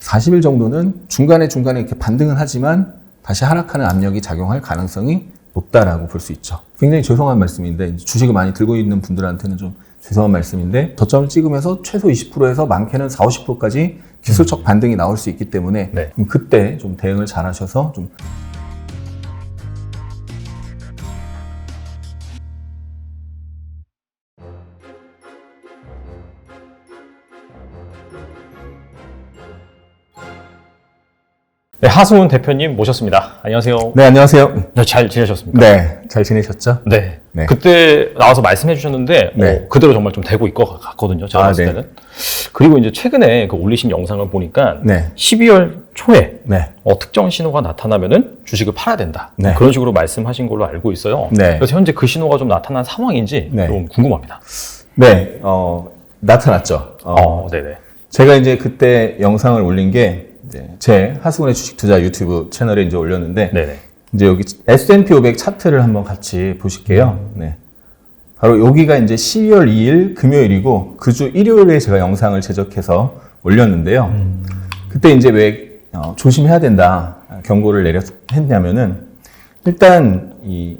40일 정도는 중간에 이렇게 반등은 하지만 다시 하락하는 압력이 작용할 가능성이 높다라고 볼 수 있죠. 굉장히 죄송한 말씀인데 주식을 많이 들고 있는 분들한테는 좀 죄송한 말씀인데 저점을 찍으면서 최소 20%에서 많게는 40, 50%까지 기술적 반등이 나올 수 있기 때문에 네. 그때 좀 대응을 잘 하셔서 좀 네, 하승훈 대표님 모셨습니다. 안녕하세요. 네, 안녕하세요. 네, 잘 지내셨습니까? 네, 잘 지내셨죠? 네. 네. 그때 나와서 말씀해 주셨는데 네. 그대로 정말 좀 되고 있을 것 같거든요. 제가 봤을 네. 때는. 그리고 이제 최근에 그 올리신 영상을 보니까 네. 12월 초에 네. 특정 신호가 나타나면은 주식을 팔아야 된다. 네. 그런 식으로 말씀하신 걸로 알고 있어요. 네. 그래서 현재 그 신호가 좀 나타난 상황인지 네. 좀 궁금합니다. 네, 나타났죠. 네네. 제가 이제 그때 영상을 올린 게 이제 제 하승훈의 주식 투자 유튜브 채널에 이제 올렸는데 네네. 이제 여기 S&P 500 차트를 한번 같이 보실게요. 네. 바로 여기가 이제 12월 2일 금요일이고 그 주 일요일에 제가 영상을 제작해서 올렸는데요. 그때 이제 왜 조심해야 된다 경고를 했냐면은 일단 이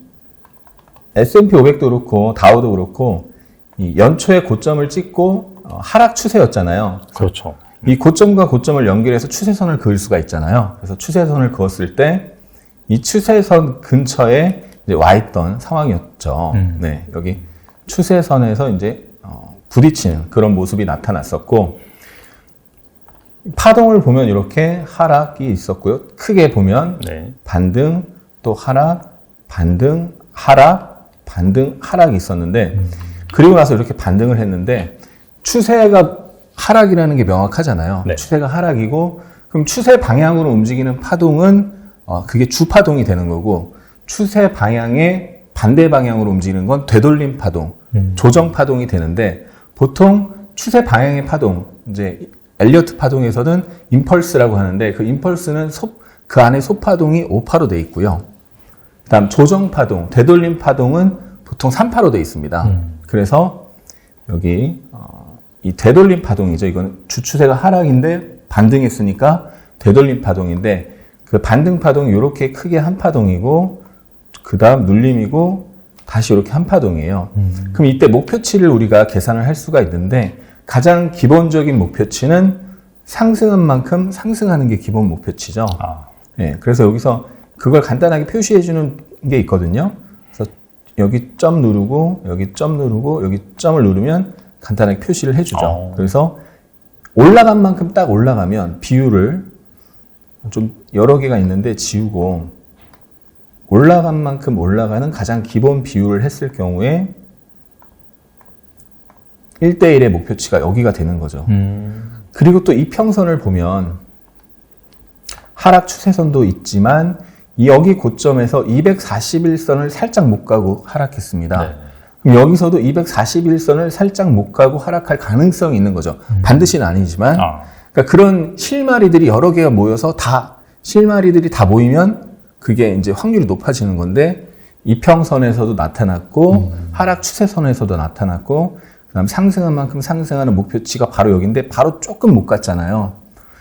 S&P 500도 그렇고 다우도 그렇고 이 연초에 고점을 찍고 하락 추세였잖아요. 그렇죠. 이 고점과 고점을 연결해서 추세선을 그을 수가 있잖아요. 그래서 추세선을 그었을 때 이 추세선 근처에 이제 와 있던 상황이었죠. 네, 여기 추세선에서 이제 부딪히는 그런 모습이 나타났었고 파동을 보면 이렇게 하락이 있었고요. 크게 보면 네. 반등 또 하락, 반등, 하락, 반등, 하락이 있었는데 그리고 나서 이렇게 반등을 했는데 추세가 하락이라는 게 명확하잖아요. 네. 추세가 하락이고 그럼 추세 방향으로 움직이는 파동은 그게 주파동이 되는 거고 추세 방향의 반대 방향으로 움직이는 건 되돌림 파동, 조정 파동이 되는데 보통 추세 방향의 파동, 이제 엘리어트 파동에서는 임펄스라고 하는데 그 임펄스는 그 안에 소파동이 5파로 되어 있고요. 그다음 조정 파동, 되돌림 파동은 보통 3파로 되어 있습니다. 그래서 여기 이 되돌림 파동이죠. 이건 주추세가 하락인데 반등했으니까 되돌림 파동인데 그 반등 파동이 이렇게 크게 한 파동이고 그 다음 눌림이고 다시 이렇게 한 파동이에요. 그럼 이때 목표치를 우리가 계산을 할 수가 있는데 가장 기본적인 목표치는 상승한 만큼 상승하는 게 기본 목표치죠. 네, 그래서 여기서 그걸 간단하게 표시해 주는 게 있거든요. 그래서 여기 점 누르고 여기 점 누르고 여기 점을 누르면 간단하게 표시를 해주죠. 그래서 올라간 만큼 딱 올라가면 비율을 좀 여러 개가 있는데 지우고 올라간 만큼 올라가는 가장 기본 비율을 했을 경우에 1대1의 목표치가 여기가 되는 거죠. 그리고 또 이평선을 보면 하락 추세선도 있지만 여기 고점에서 241선을 살짝 못 가고 하락했습니다. 네. 그럼 여기서도 241선을 살짝 못 가고 하락할 가능성이 있는 거죠. 반드시는 아니지만 그러니까 그런 실마리들이 여러 개가 모여서 실마리들이 다 모이면 그게 이제 확률이 높아지는 건데 이평선에서도 나타났고 하락 추세선에서도 나타났고 그다음 상승한 만큼 상승하는 목표치가 바로 여기인데 바로 조금 못 갔잖아요.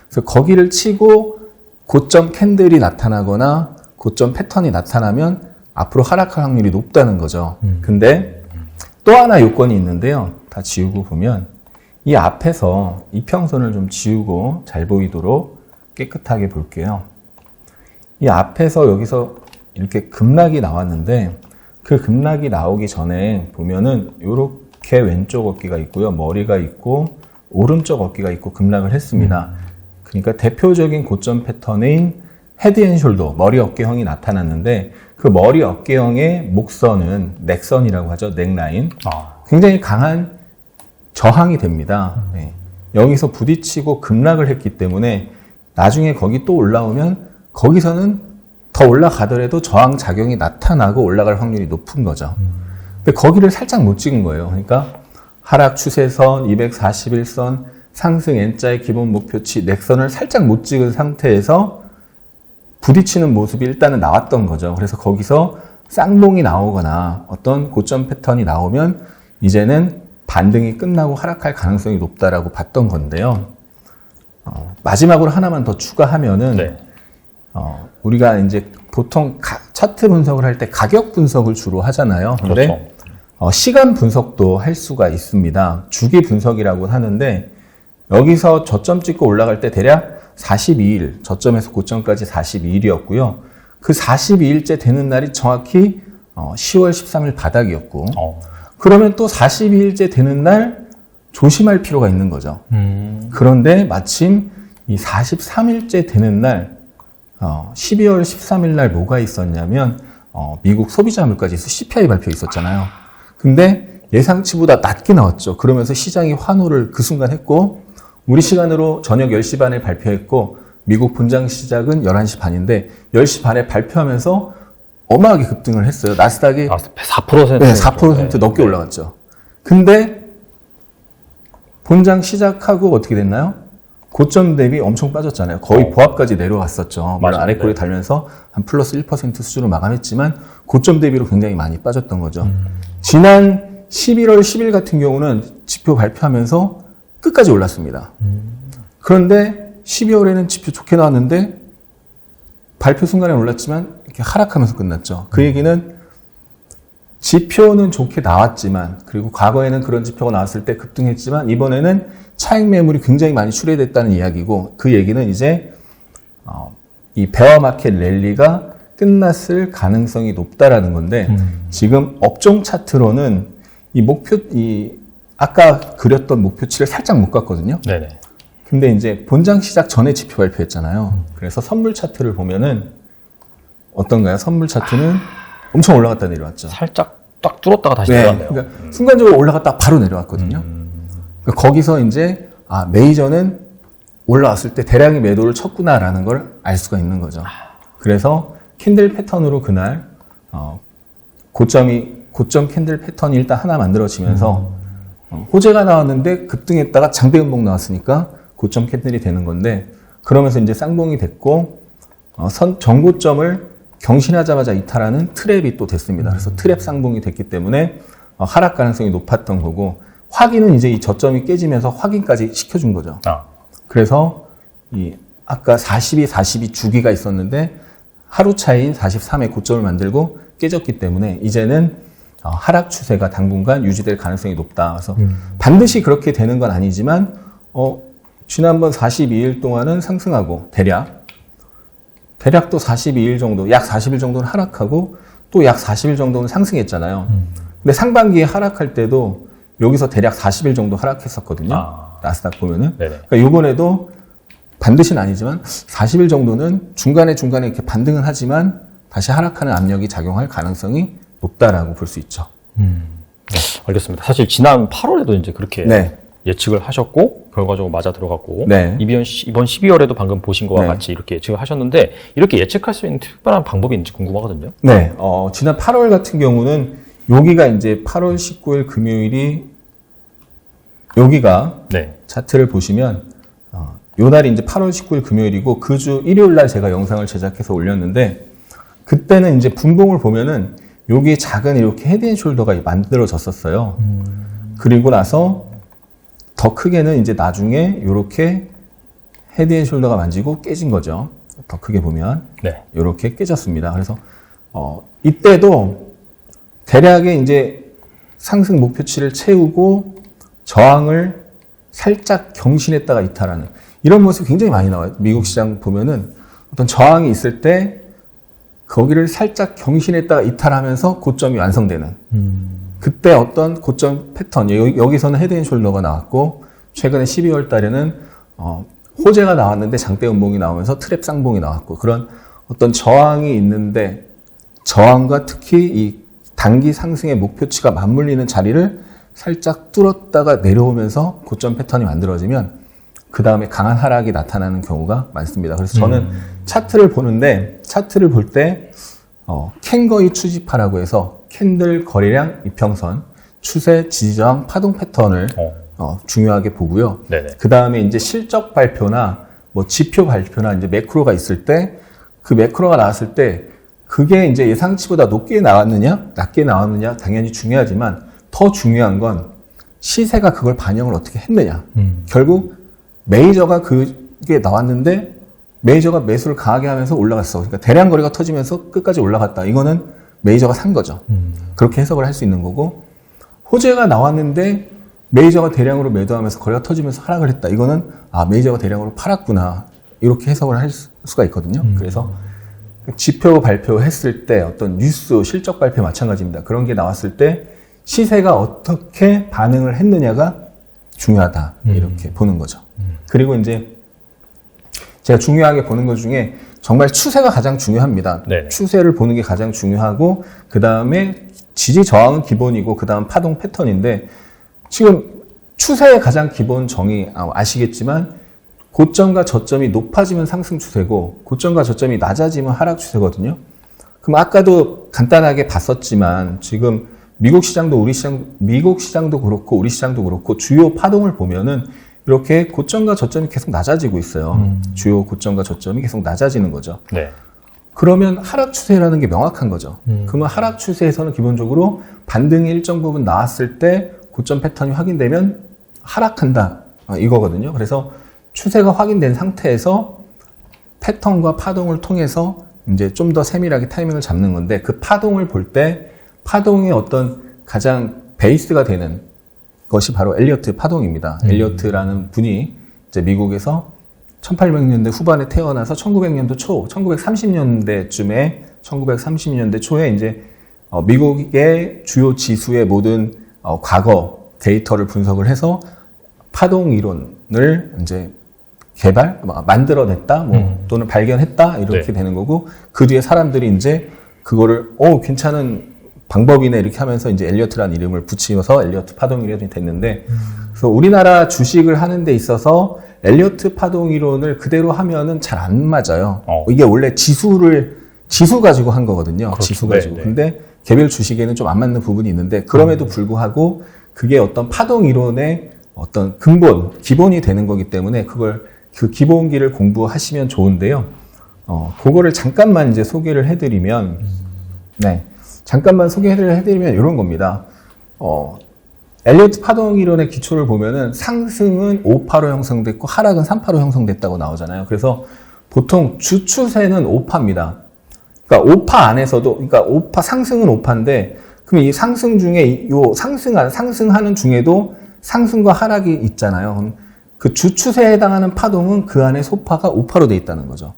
그래서 거기를 치고 고점 캔들이 나타나거나 고점 패턴이 나타나면 앞으로 하락할 확률이 높다는 거죠. 근데 또 하나 요건이 있는데요. 다 지우고 보면 이 앞에서 이평선을 좀 지우고 잘 보이도록 깨끗하게 볼게요. 이 앞에서 여기서 이렇게 급락이 나왔는데 그 급락이 나오기 전에 보면은 이렇게 왼쪽 어깨가 있고요. 머리가 있고 오른쪽 어깨가 있고 급락을 했습니다. 그러니까 대표적인 고점 패턴인 헤드앤숄더, 머리 어깨형이 나타났는데 그 머리 어깨형의 목선은 넥선이라고 하죠. 넥라인. 굉장히 강한 저항이 됩니다. 네. 여기서 부딪히고 급락을 했기 때문에 나중에 거기 또 올라오면 거기서는 더 올라가더라도 저항 작용이 나타나고 올라갈 확률이 높은 거죠. 근데 거기를 살짝 못 찍은 거예요. 그러니까 하락 추세선, 241선, 상승 N자의 기본 목표치, 넥선을 살짝 못 찍은 상태에서 부딪히는 모습이 일단은 나왔던 거죠. 그래서 거기서 쌍봉이 나오거나 어떤 고점 패턴이 나오면 이제는 반등이 끝나고 하락할 가능성이 높다라고 봤던 건데요. 마지막으로 하나만 더 추가하면은 네. 우리가 이제 보통 차트 분석을 할 때 가격 분석을 주로 하잖아요. 근데 그렇죠. 시간 분석도 할 수가 있습니다. 주기 분석이라고 하는데 여기서 저점 찍고 올라갈 때 대략 42일, 저점에서 고점까지 42일이었고요. 그 42일째 되는 날이 정확히 10월 13일 바닥이었고 그러면 또 42일째 되는 날 조심할 필요가 있는 거죠. 그런데 마침 이 43일째 되는 날 12월 13일 날 뭐가 있었냐면 미국 소비자 물가지수 CPI 발표 있었잖아요. 근데 예상치보다 낮게 나왔죠. 그러면서 시장이 환호를 그 순간 했고 우리 시간으로 저녁 10시 반에 발표했고 미국 본장 시작은 11시 반인데 10시 반에 발표하면서 어마하게 급등을 했어요. 나스닥이 4%? 네, 4% 넘게 올라갔죠. 근데 본장 시작하고 어떻게 됐나요? 고점 대비 엄청 빠졌잖아요. 거의 보합까지 내려왔었죠. 물론 아래 꼬리 달면서 한 플러스 1% 수준으로 마감했지만 고점 대비로 굉장히 많이 빠졌던 거죠. 지난 11월 10일 같은 경우는 지표 발표하면서 끝까지 올랐습니다. 그런데 12월에는 지표 좋게 나왔는데 발표 순간에 올랐지만 이렇게 하락하면서 끝났죠. 그 얘기는 지표는 좋게 나왔지만 그리고 과거에는 그런 지표가 나왔을 때 급등했지만 이번에는 차익 매물이 굉장히 많이 출회됐다는 이야기고 그 얘기는 이제 이 베어마켓 랠리가 끝났을 가능성이 높다라는 건데 지금 업종 차트로는 이 아까 그렸던 목표치를 살짝 못 갔거든요. 네네. 근데 이제 본장 시작 전에 지표 발표했잖아요. 그래서 선물 차트를 보면은 어떤가요? 선물 차트는 엄청 올라갔다 내려왔죠. 살짝 딱 뚫었다가 다시 네, 내려왔네요. 그러니까 순간적으로 올라갔다 바로 내려왔거든요. 그러니까 거기서 이제 메이저는 올라왔을 때 대량의 매도를 쳤구나라는 걸 알 수가 있는 거죠. 그래서 캔들 패턴으로 그날 고점 캔들 패턴이 일단 하나 만들어지면서 호재가 나왔는데 급등했다가 장대음봉 나왔으니까 고점 캔들이 되는 건데 그러면서 이제 쌍봉이 됐고 전고점을 경신하자마자 이탈하는 트랩이 또 됐습니다. 그래서 트랩 쌍봉이 됐기 때문에 하락 가능성이 높았던 거고 확인은 이제 이 저점이 깨지면서 확인까지 시켜준 거죠. 그래서 아까 42 주기가 있었는데 하루 차이인 43의 고점을 만들고 깨졌기 때문에 이제는 하락 추세가 당분간 유지될 가능성이 높다. 그래서 반드시 그렇게 되는 건 아니지만 지난번 42일 동안은 상승하고 대략 또 42일 정도, 약 40일 정도는 하락하고 또 약 40일 정도는 상승했잖아요. 근데 상반기에 하락할 때도 여기서 대략 40일 정도 하락했었거든요. 나스닥 보면은. 그러니까 이번에도 반드시는 아니지만 40일 정도는 중간에 이렇게 반등은 하지만 다시 하락하는 압력이 작용할 가능성이 높다라고 볼 수 있죠. 네, 알겠습니다. 사실 지난 8월에도 이제 그렇게 예측을 하셨고 결과적으로 맞아 들어갔고 이번 12월에도 방금 보신 거와 같이 이렇게 예측을 하셨는데 이렇게 예측할 수 있는 특별한 방법이 있는지 궁금하거든요. 네, 지난 8월 같은 경우는 여기가 이제 8월 19일 금요일이 여기가 차트를 보시면 요 날이 이제 8월 19일 금요일이고 그 주 일요일 날 제가 영상을 제작해서 올렸는데 그때는 이제 분봉을 보면은 여기에 작은 이렇게 헤드앤숄더가 만들어졌었어요. 그리고 나서 더 크게는 이제 나중에 이렇게 헤드앤숄더가 만지고 깨진 거죠. 더 크게 보면 이렇게 깨졌습니다. 그래서 이때도 대략의 이제 상승 목표치를 채우고 저항을 살짝 경신했다가 이탈하는 이런 모습이 굉장히 많이 나와요. 미국 시장 보면은 어떤 저항이 있을 때 거기를 살짝 경신했다가 이탈하면서 고점이 완성되는 그때 어떤 고점 패턴 여기서는 헤드앤숄더가 나왔고 최근에 12월 달에는 호재가 나왔는데 장대 음봉이 나오면서 트랩 쌍봉이 나왔고 그런 어떤 저항이 있는데 저항과 특히 이 단기 상승의 목표치가 맞물리는 자리를 살짝 뚫었다가 내려오면서 고점 패턴이 만들어지면 그 다음에 강한 하락이 나타나는 경우가 많습니다. 그래서 저는 차트를 보는데 차트를 볼 때 캔거이 추지파라고 해서 캔들 거래량 이평선 추세 지지저항 파동 패턴을 중요하게 보고요. 그 다음에 이제 실적 발표나 뭐 지표 발표나 이제 매크로가 있을 때 그 매크로가 나왔을 때 그게 이제 예상치보다 높게 나왔느냐 낮게 나왔느냐 당연히 중요하지만 더 중요한 건 시세가 그걸 반영을 어떻게 했느냐. 결국 메이저가 그 게 나왔는데 메이저가 매수를 강하게 하면서 올라갔어. 그러니까 대량 거래가 터지면서 끝까지 올라갔다. 이거는 메이저가 산 거죠. 그렇게 해석을 할 수 있는 거고, 호재가 나왔는데 메이저가 대량으로 매도하면서 거래가 터지면서 하락을 했다. 이거는 메이저가 대량으로 팔았구나. 이렇게 해석을 할 수가 있거든요. 그래서 지표 발표했을 때 어떤 뉴스 실적 발표 마찬가지입니다. 그런 게 나왔을 때 시세가 어떻게 반응을 했느냐가 중요하다. 이렇게 보는 거죠. 그리고 이제 제가 중요하게 보는 것 중에 정말 추세가 가장 중요합니다. 네네. 추세를 보는 게 가장 중요하고, 그 다음에 지지 저항은 기본이고, 그 다음 파동 패턴인데, 지금 추세의 가장 기본 정의 아시겠지만 고점과 저점이 높아지면 상승 추세고 고점과 저점이 낮아지면 하락 추세거든요. 그럼 아까도 간단하게 봤었지만 지금 미국 시장도 그렇고 우리 시장도 그렇고 주요 파동을 보면은 이렇게 고점과 저점이 계속 낮아지고 있어요. 주요 고점과 저점이 계속 낮아지는 거죠. 네. 그러면 하락 추세라는 게 명확한 거죠. 그러면 하락 추세에서는 기본적으로 반등이 일정 부분 나왔을 때 고점 패턴이 확인되면 하락한다. 이거거든요. 그래서 추세가 확인된 상태에서 패턴과 파동을 통해서 이제 좀 더 세밀하게 타이밍을 잡는 건데, 그 파동을 볼 때 파동의 어떤 가장 베이스가 되는 것이 바로 엘리어트 파동입니다. 엘리어트라는 분이 이제 미국에서 1800년대 후반에 태어나서 1900년대 초, 1930년대 초에 이제 미국의 주요 지수의 모든 과거 데이터를 분석을 해서 파동 이론을 이제 만들어냈다, 또는 발견했다, 이렇게 네. 되는 거고, 그 뒤에 사람들이 이제 그거를, 괜찮은 방법이네, 이렇게 하면서 이제 엘리어트라는 이름을 붙이면서 엘리어트 파동 이론이 됐는데, 그래서 우리나라 주식을 하는 데 있어서 엘리어트 파동 이론을 그대로 하면은 잘 안 맞아요. 이게 원래 지수 가지고 한 거거든요. 그렇죠. 지수 가지고. 네, 네. 근데 개별 주식에는 좀 안 맞는 부분이 있는데, 그럼에도 불구하고 그게 어떤 파동 이론의 어떤 기본이 되는 거기 때문에 그 기본기를 공부하시면 좋은데요. 그거를 잠깐만 이제 소개를 해드리면, 잠깐만 소개를 해드리면 이런 겁니다. 엘리어트 파동 이론의 기초를 보면은 상승은 5파로 형성됐고 하락은 3파로 형성됐다고 나오잖아요. 그래서 보통 주추세는 5파입니다. 그러니까 5파 안에서도, 그러니까 5파, 상승은 5파인데, 그럼 이 상승 중에, 상승하는 중에도 상승과 하락이 있잖아요. 그럼 그 주추세에 해당하는 파동은 그 안에 소파가 5파로 돼 있다는 거죠.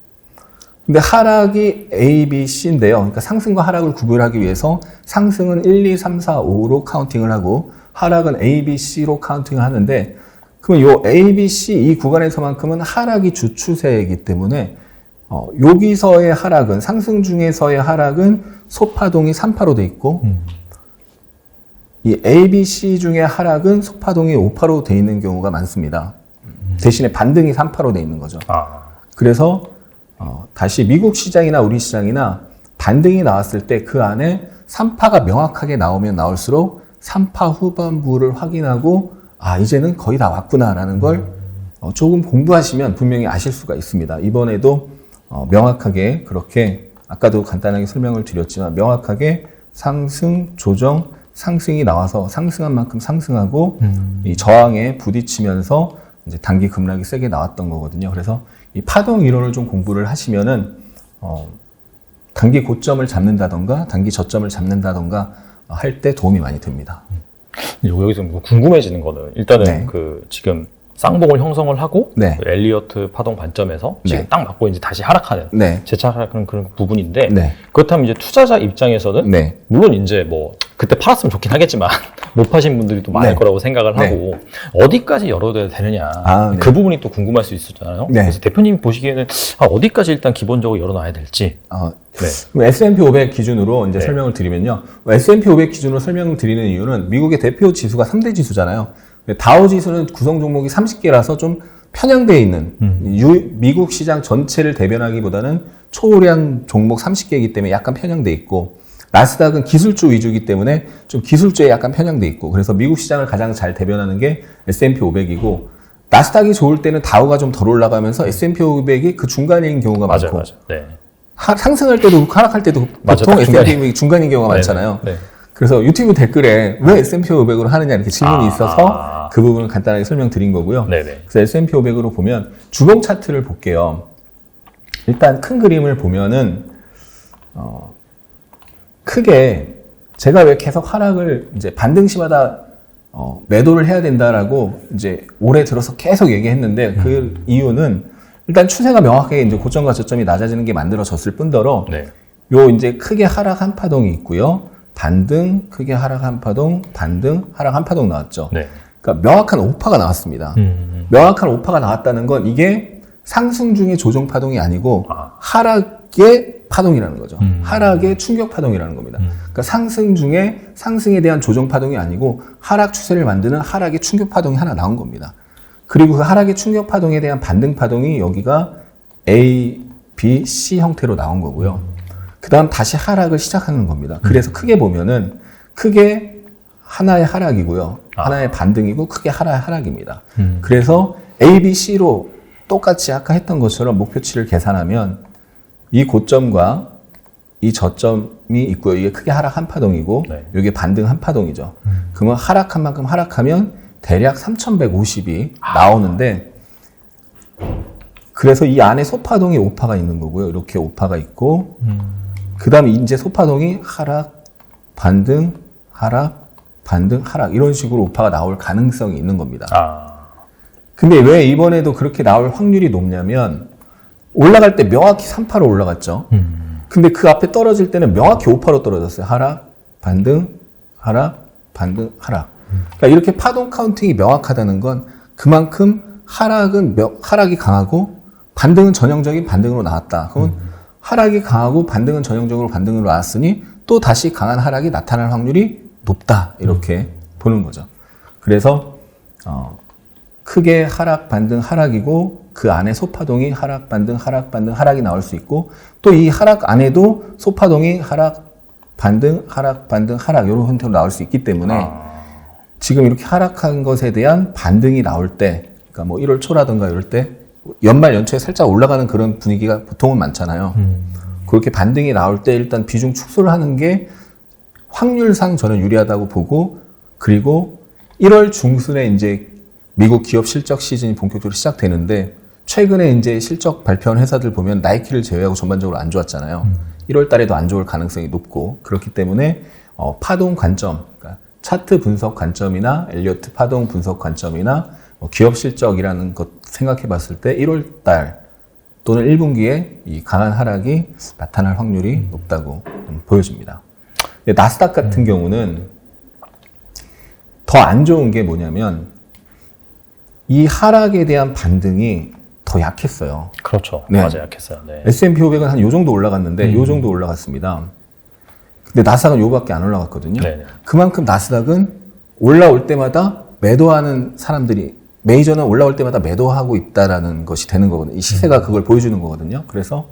근데 하락이 A, B, C인데요. 그러니까 상승과 하락을 구별하기 위해서 상승은 1, 2, 3, 4, 5로 카운팅을 하고 하락은 A, B, C로 카운팅을 하는데, 그러면 요 A, B, C 이 구간에서만큼은 하락이 주추세이기 때문에 여기서의 하락은, 상승 중에서의 하락은 소파동이 3파로 돼 있고 이 A, B, C 중에 하락은 소파동이 5파로 돼 있는 경우가 많습니다. 대신에 반등이 3파로 돼 있는 거죠. 그래서 다시 미국 시장이나 우리 시장이나 반등이 나왔을 때 그 안에 3파가 명확하게 나오면 나올수록 3파 후반부를 확인하고 이제는 거의 다 왔구나라는 걸 조금 공부하시면 분명히 아실 수가 있습니다. 이번에도 명확하게 그렇게 아까도 간단하게 설명을 드렸지만 명확하게 상승, 조정, 상승이 나와서 상승한 만큼 상승하고 이 저항에 부딪히면서 이제 단기 급락이 세게 나왔던 거거든요. 그래서 이 파동 이론을 좀 공부를 하시면은 단기 고점을 잡는다던가 단기 저점을 잡는다던가 할 때 도움이 많이 됩니다. 여기서 궁금해지는 거는 일단은 그 지금 쌍봉을 형성을 하고 그 엘리어트 파동 관점에서 지금 딱 맞고 이제 다시 하락하는 재차하락하는 그런 부분인데 그렇다면 이제 투자자 입장에서는 물론 이제 뭐 그때 팔았으면 좋긴 하겠지만 못 파신 분들이 또 많을 거라고 생각을 하고 어디까지 열어둬야 되느냐 그 부분이 또 궁금할 수 있었잖아요. 그래서 대표님이 보시기에는 어디까지 일단 기본적으로 열어놔야 될지. 그럼 S&P 500 기준으로 이제 설명을 드리면요. S&P 500 기준으로 설명을 드리는 이유는 미국의 대표 지수가 3대 지수잖아요. 다우 지수는 구성 종목이 30개라서 좀 편향되어 있는 미국 시장 전체를 대변하기보다는 초우량 종목 30개이기 때문에 약간 편향되어 있고, 나스닥은 기술주 위주이기 때문에 좀 기술주에 약간 편향되어 있고, 그래서 미국 시장을 가장 잘 대변하는 게 S&P 500이고, 나스닥이 좋을 때는 다우가 좀 덜 올라가면서 S&P 500이 그 중간인 경우가 많고, 상승할 때도 하락할 때도 보통 S&P 500이 중간인 경우가 많잖아요. 그래서 유튜브 댓글에 왜 S&P 500으로 하느냐 이렇게 질문이 있어서 그 부분을 간단하게 설명드린 거고요. 네네. 그래서 S&P 500으로 보면 주봉 차트를 볼게요. 일단 큰 그림을 보면은 크게 제가 왜 계속 하락을 이제 반등 시마다 매도를 해야 된다라고 이제 올해 들어서 계속 얘기했는데 그 이유는 일단 추세가 명확하게 이제 고점과 저점이 낮아지는 게 만들어졌을 뿐더러 네. 요 이제 크게 하락 한 파동이 있고요. 반등, 크게 하락 한 파동, 반등, 하락 한 파동 나왔죠. 네. 그러니까 명확한 오파가 나왔습니다. 명확한 오파가 나왔다는 건 이게 상승 중의 조정 파동이 아니고 하락의 파동이라는 거죠. 하락의 충격 파동이라는 겁니다. 그러니까 상승 중에 상승에 대한 조정 파동이 아니고 하락 추세를 만드는 하락의 충격 파동이 하나 나온 겁니다. 그리고 그 하락의 충격 파동에 대한 반등 파동이 여기가 A, B, C 형태로 나온 거고요. 그 다음 다시 하락을 시작하는 겁니다. 그래서 크게 보면은 크게 하나의 하락이고요. 하나의 반등이고 크게 하나의 하락입니다. 그래서 A, B, C로 똑같이 아까 했던 것처럼 목표치를 계산하면 이 고점과 이 저점이 있고요. 이게 크게 하락 한 파동이고 네. 이게 반등 한 파동이죠. 그러면 하락한 만큼 하락하면 대략 3150이 나오는데 그래서 이 안에 소파동이 오파가 있는 거고요. 이렇게 오파가 있고 그 다음에 이제 소파동이 하락, 반등, 하락, 반등, 하락 이런 식으로 오파가 나올 가능성이 있는 겁니다. 근데 왜 이번에도 그렇게 나올 확률이 높냐면 올라갈 때 명확히 3파로 올라갔죠. 근데 그 앞에 떨어질 때는 명확히 5파로 떨어졌어요. 하락, 반등, 하락, 반등, 하락. 그러니까 이렇게 파동 카운팅이 명확하다는 건 그만큼 하락이 강하고 반등은 전형적인 반등으로 나왔다. 그러면 하락이 강하고 반등은 전형적으로 반등으로 나왔으니 또 다시 강한 하락이 나타날 확률이 높다. 이렇게 보는 거죠. 그래서 크게 하락, 반등, 하락이고 그 안에 소파동이 하락, 반등, 하락, 반등, 하락이 나올 수 있고 또 이 하락 안에도 소파동이 하락, 반등, 하락, 반등, 하락 이런 형태로 나올 수 있기 때문에 지금 이렇게 하락한 것에 대한 반등이 나올 때 그러니까 뭐 1월 초라든가 이럴 때 연말 연초에 살짝 올라가는 그런 분위기가 보통은 많잖아요. 그렇게 반등이 나올 때 일단 비중 축소를 하는 게 확률상 저는 유리하다고 보고 그리고 1월 중순에 이제 미국 기업 실적 시즌이 본격적으로 시작되는데 최근에 이제 실적 발표한 회사들 보면 나이키를 제외하고 전반적으로 안 좋았잖아요. 1월 달에도 안 좋을 가능성이 높고 그렇기 때문에 파동 관점, 그러니까 차트 분석 관점이나 엘리어트 파동 분석 관점이나 기업 실적이라는 것 생각해 봤을 때 1월 달 또는 1분기에 이 강한 하락이 나타날 확률이 높다고 보여집니다. 나스닥 같은 경우는 더 안 좋은 게 뭐냐면 이 하락에 대한 반등이 더 약했어요. 그렇죠. 네. 맞아요. 약했어요. 네. S&P 500은 한 요 정도 올라갔는데 요 정도 올라갔습니다. 근데 나스닥은 요밖에 안 올라갔거든요. 네네. 그만큼 나스닥은 올라올 때마다 매도하는 사람들이 메이저는 올라올 때마다 매도하고 있다라는 것이 되는 거거든요. 이 시세가 그걸 보여주는 거거든요. 그래서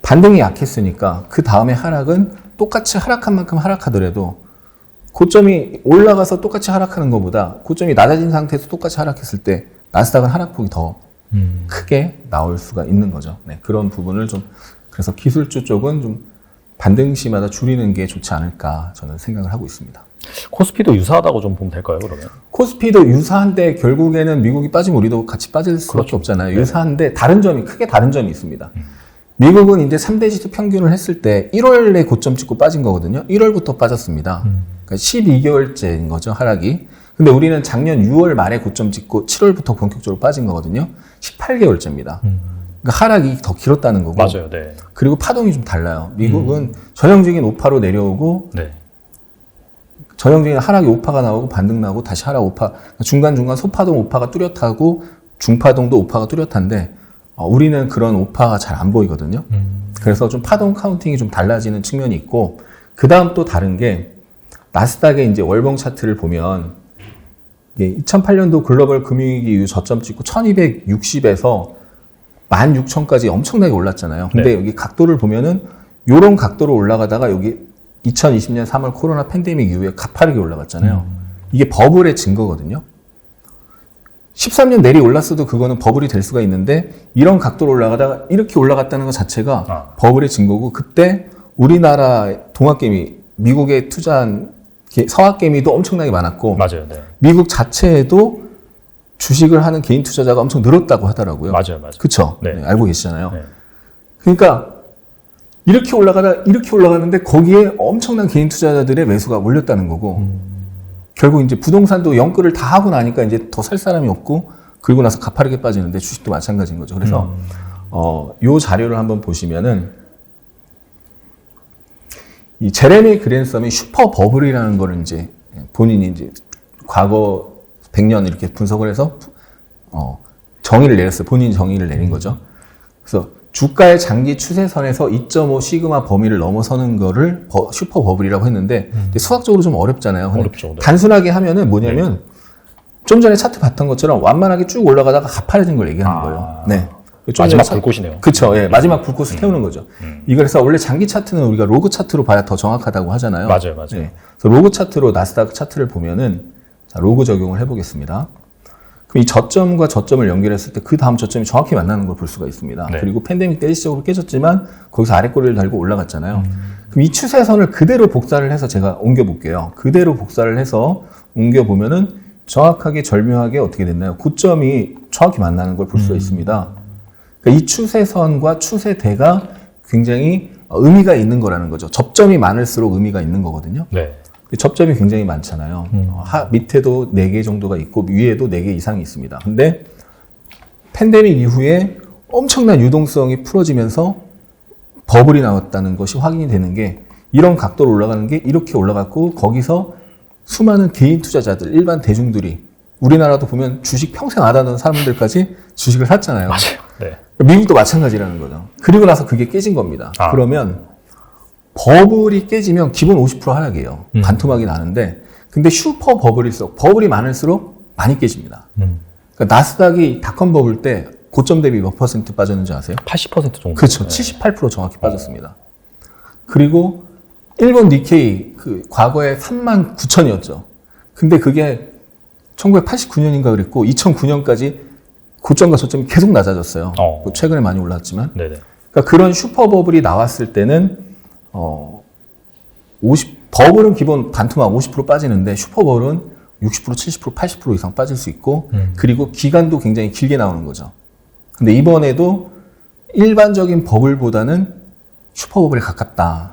반등이 약했으니까 그 다음에 하락은 똑같이 하락한 만큼 하락하더라도 고점이 올라가서 똑같이 하락하는 것보다 고점이 낮아진 상태에서 똑같이 하락했을 때 나스닥은 하락폭이 더 크게 나올 수가 있는 거죠. 네, 그런 부분을 좀 그래서 기술주 쪽은 좀 반등 시마다 줄이는 게 좋지 않을까 저는 생각을 하고 있습니다. 코스피도 유사하다고 좀 보면 될까요, 그러면? 코스피도 유사한데 결국에는 미국이 빠지면 우리도 같이 빠질 수밖에 그렇죠. 없잖아요. 네. 유사한데 크게 다른 점이 있습니다. 미국은 이제 3대 지수 평균을 했을 때 1월에 고점 찍고 빠진 거거든요. 1월부터 빠졌습니다. 그러니까 12개월째인 거죠, 하락이. 근데 우리는 작년 6월 말에 고점 찍고 7월부터 본격적으로 빠진 거거든요. 18개월째입니다. 그러니까 하락이 더 길었다는 거고. 맞아요, 네. 그리고 파동이 좀 달라요. 미국은 전형적인 오파로 내려오고 네. 전형적인 하락이 오파가 나오고 반등 나오고 다시 하락 오파 중간중간 소파동 오파가 뚜렷하고 중파동도 오파가 뚜렷한데 우리는 그런 오파가 잘 안 보이거든요. 그래서 좀 파동 카운팅이 좀 달라지는 측면이 있고 그 다음 또 다른 게 나스닥의 이제 월봉 차트를 보면 2008년도 글로벌 금융위기 이후 저점 찍고 1260에서 16,000까지 엄청나게 올랐잖아요. 근데 네. 여기 각도를 보면은 요런 각도로 올라가다가 여기 2020년 3월 코로나 팬데믹 이후에 가파르게 올라갔잖아요. 이게 버블의 증거거든요. 13년 내리 올랐어도 그거는 버블이 될 수가 있는데 이런 각도로 올라가다가 이렇게 올라갔다는 것 자체가 버블의 증거고 그때 우리나라 동학개미 미국에 투자한 서학개미도 엄청나게 많았고 맞아요. 네. 미국 자체에도 주식을 하는 개인 투자자가 엄청 늘었다고 하더라고요. 맞아요. 그렇죠. 네. 네, 알고 계시잖아요. 네. 그러니까 이렇게 올라가는데 거기에 엄청난 개인 투자자들의 매수가 몰렸다는 거고 결국 이제 부동산도 영끌을 다 하고 나니까 이제 더 살 사람이 없고 그리고 나서 가파르게 빠지는데 주식도 마찬가지인 거죠. 그래서 요 자료를 한번 보시면은 이 제레미 그랜섬이 슈퍼 버블이라는 거를 이제 본인이 이제 과거 100년 이렇게 분석을 해서 정의를 내렸어요. 본인이 정의를 내린 거죠. 그래서 주가의 장기 추세선에서 2.5 시그마 범위를 넘어서는 거를 슈퍼 버블이라고 했는데 수학적으로 좀 어렵잖아요. 어렵죠. 네. 단순하게 하면은 뭐냐면 좀 전에 차트 봤던 것처럼 완만하게 쭉 올라가다가 가파려진 걸 얘기하는 거예요. 네. 마지막 불꽃이네요. 그렇죠. 예, 마지막 불꽃을 태우는 거죠. 이거 그래서 원래 장기 차트는 우리가 로그 차트로 봐야 더 정확하다고 하잖아요. 맞아요. 예, 그래서 로그 차트로 나스닥 차트를 보면은 자, 로그 적용을 해보겠습니다. 그럼 이 저점과 저점을 연결했을 때 그 다음 저점이 정확히 만나는 걸 볼 수가 있습니다. 네. 그리고 팬데믹 때 일시적으로 깨졌지만 거기서 아랫꼬리를 달고 올라갔잖아요. 그럼 이 추세선을 그대로 복사를 해서 제가 옮겨볼게요. 그대로 복사를 해서 옮겨보면은 정확하게 절묘하게 어떻게 됐나요? 고점이 정확히 만나는 걸 볼 수가 있습니다. 그러니까 이 추세선과 추세대가 굉장히 의미가 있는 거라는 거죠. 접점이 많을수록 의미가 있는 거거든요. 네. 접점이 굉장히 많잖아요. 밑에도 4개 정도가 있고 위에도 4개 이상이 있습니다. 근데 팬데믹 이후에 엄청난 유동성이 풀어지면서 버블이 나왔다는 것이 확인이 되는 게 이런 각도로 올라가는 게 이렇게 올라갔고 거기서 수많은 개인 투자자들, 일반 대중들이 우리나라도 보면 주식 평생 안 하던 사람들까지 주식을 샀잖아요. 맞아요. 네. 미국도 마찬가지라는 거죠. 그리고 나서 그게 깨진 겁니다. 그러면 버블이 깨지면 기본 50% 하락이에요. 반토막이 나는데 근데 슈퍼 버블일수록 버블이 많을수록 많이 깨집니다. 그러니까 나스닥이 닷컴 버블 때 고점 대비 몇 % 빠졌는지 아세요? 80% 정도. 그렇죠. 78% 정확히 빠졌습니다. 그리고 일본 니케이 그 과거에 39,000이었죠. 근데 그게 1989년인가 그랬고 2009년까지 고점과 저점이 계속 낮아졌어요. 최근에 많이 올랐지만. 네네. 그러니까 그런 슈퍼 버블이 나왔을 때는 버블은 기본 반토막 50% 빠지는데 슈퍼 버블은 60%, 70%, 80% 이상 빠질 수 있고 그리고 기간도 굉장히 길게 나오는 거죠. 근데 이번에도 일반적인 버블보다는 슈퍼 버블에 가깝다.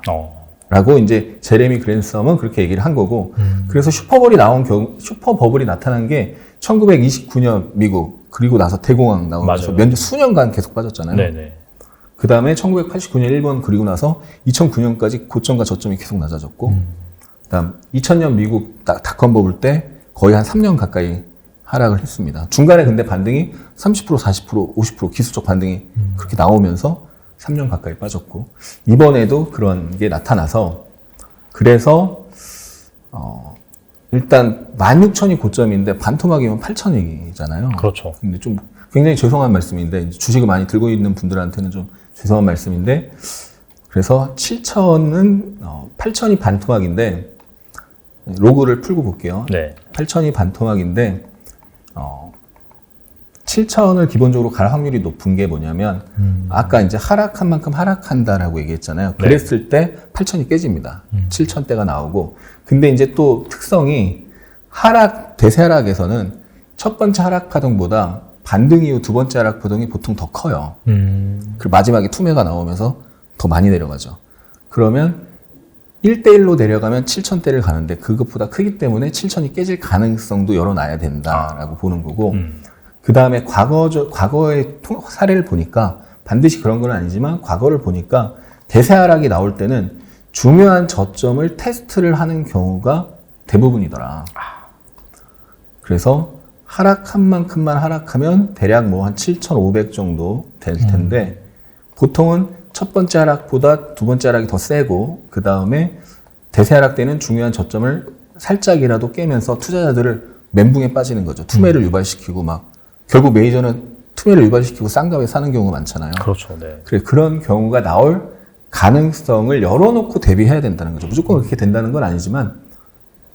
라고 이제 제레미 그랜섬은 그렇게 얘기를 한 거고 그래서 슈퍼 버블이 나타난 게 1929년 미국 그리고 나서 대공황 나오면서 수년간 계속 빠졌잖아요. 네네. 그 다음에 1989년 일본 그리고 나서 2009년까지 고점과 저점이 계속 낮아졌고 그다음 2000년 미국 닷컴 버블 때 거의 한 3년 가까이 하락을 했습니다. 중간에 근데 반등이 30%, 40%, 50% 기술적 반등이 그렇게 나오면서 3년 가까이 빠졌고 이번에도 그런 게 나타나서 그래서 일단 16,000이 고점인데 반토막이면 8,000이잖아요. 그렇죠. 근데 좀 굉장히 죄송한 말씀인데 주식을 많이 들고 있는 분들한테는 좀 죄송한 말씀인데 그래서 7,000은 8,000이 반토막인데 로그를 풀고 볼게요. 네. 8,000이 반토막인데 7,000을 기본적으로 갈 확률이 높은 게 뭐냐면 아까 이제 하락한 만큼 하락한다라고 얘기했잖아요. 그랬을 때 8,000이 깨집니다. 7,000대가 나오고 근데 이제 또 특성이 대세 하락에서는 첫 번째 하락 파동보다 반등 이후 두 번째 하락 파동이 보통 더 커요. 그리고 마지막에 투매가 나오면서 더 많이 내려가죠. 그러면 1대1로 내려가면 7,000대를 가는데 그것보다 크기 때문에 7,000이 깨질 가능성도 열어놔야 된다라고 보는 거고 그 다음에 과거의 사례를 보니까 반드시 그런 건 아니지만 과거를 보니까 대세 하락이 나올 때는 중요한 저점을 테스트를 하는 경우가 대부분이더라. 그래서 하락한 만큼만 하락하면 대략 뭐 한 7,500 정도 될 텐데 보통은 첫 번째 하락보다 두 번째 하락이 더 세고 그 다음에 대세 하락 때는 중요한 저점을 살짝이라도 깨면서 투자자들을 멘붕에 빠지는 거죠. 투매를 유발시키고 막 결국 메이저는 투매를 유발시키고 싼 값에 사는 경우가 많잖아요. 그렇죠. 네. 그런 경우가 나올 가능성을 열어놓고 대비해야 된다는 거죠. 무조건 그렇게 된다는 건 아니지만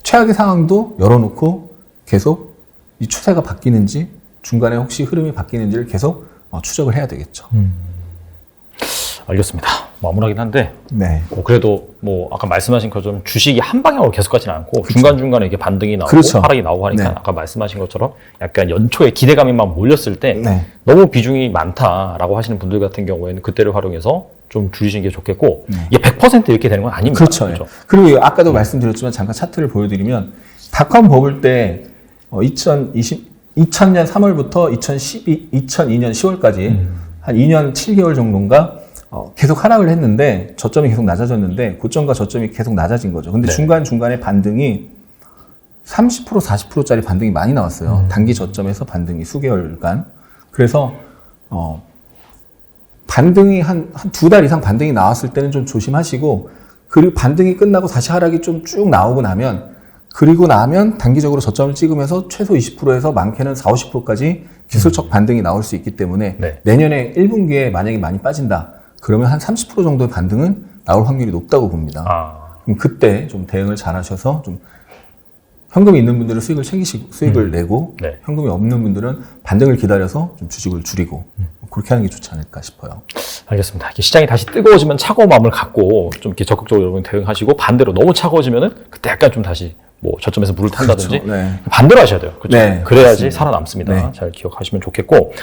최악의 상황도 열어놓고 계속 이 추세가 바뀌는지 중간에 혹시 흐름이 바뀌는지를 계속 추적을 해야 되겠죠. 알겠습니다. 마무리하긴 한데, 네. 그래도 아까 말씀하신 것처럼 주식이 한 방향으로 계속 가지는 않고 그렇죠. 중간중간에 이게 반등이 나오고 그렇죠. 하락이 나오고 하니까 네. 아까 말씀하신 것처럼 약간 연초에 기대감이 막 몰렸을 때 네. 너무 비중이 많다라고 하시는 분들 같은 경우에는 그때를 활용해서 좀 줄이시는 게 좋겠고 이게 100% 이렇게 되는 건 아닙니다. 그렇죠. 그렇죠. 그리고 아까도 말씀드렸지만 잠깐 차트를 보여드리면 닷컴 버블 때 2000년 3월부터 2002년 10월까지 한 2년 7개월 정도인가 계속 하락을 했는데 저점이 계속 낮아졌는데 고점과 저점이 계속 낮아진 거죠. 근데 네. 중간중간에 반등이 30% 40%짜리 반등이 많이 나왔어요. 단기 저점에서 반등이 수개월간. 그래서 반등이 한 2달 이상 반등이 나왔을 때는 좀 조심하시고 그리고 반등이 끝나고 다시 하락이 좀 쭉 나오고 나면 단기적으로 저점을 찍으면서 최소 20%에서 많게는 40, 50%까지 기술적 반등이 나올 수 있기 때문에 네. 내년에 1분기에 만약에 많이 빠진다. 그러면 한 30% 정도의 반등은 나올 확률이 높다고 봅니다. 그럼 그때 좀 대응을 잘 하셔서 좀 현금이 있는 분들은 수익을 내고 네. 현금이 없는 분들은 반등을 기다려서 좀 주식을 줄이고 그렇게 하는 게 좋지 않을까 싶어요. 알겠습니다. 시장이 다시 뜨거워지면 차가운 마음을 갖고 좀 이렇게 적극적으로 여러분 대응하시고 반대로 너무 차가워지면은 그때 약간 좀 다시 저점에서 물을 탄다든지 그렇죠. 네. 반대로 하셔야 돼요. 그렇죠? 네, 그래야지 맞습니다. 살아남습니다. 네. 잘 기억하시면 좋겠고.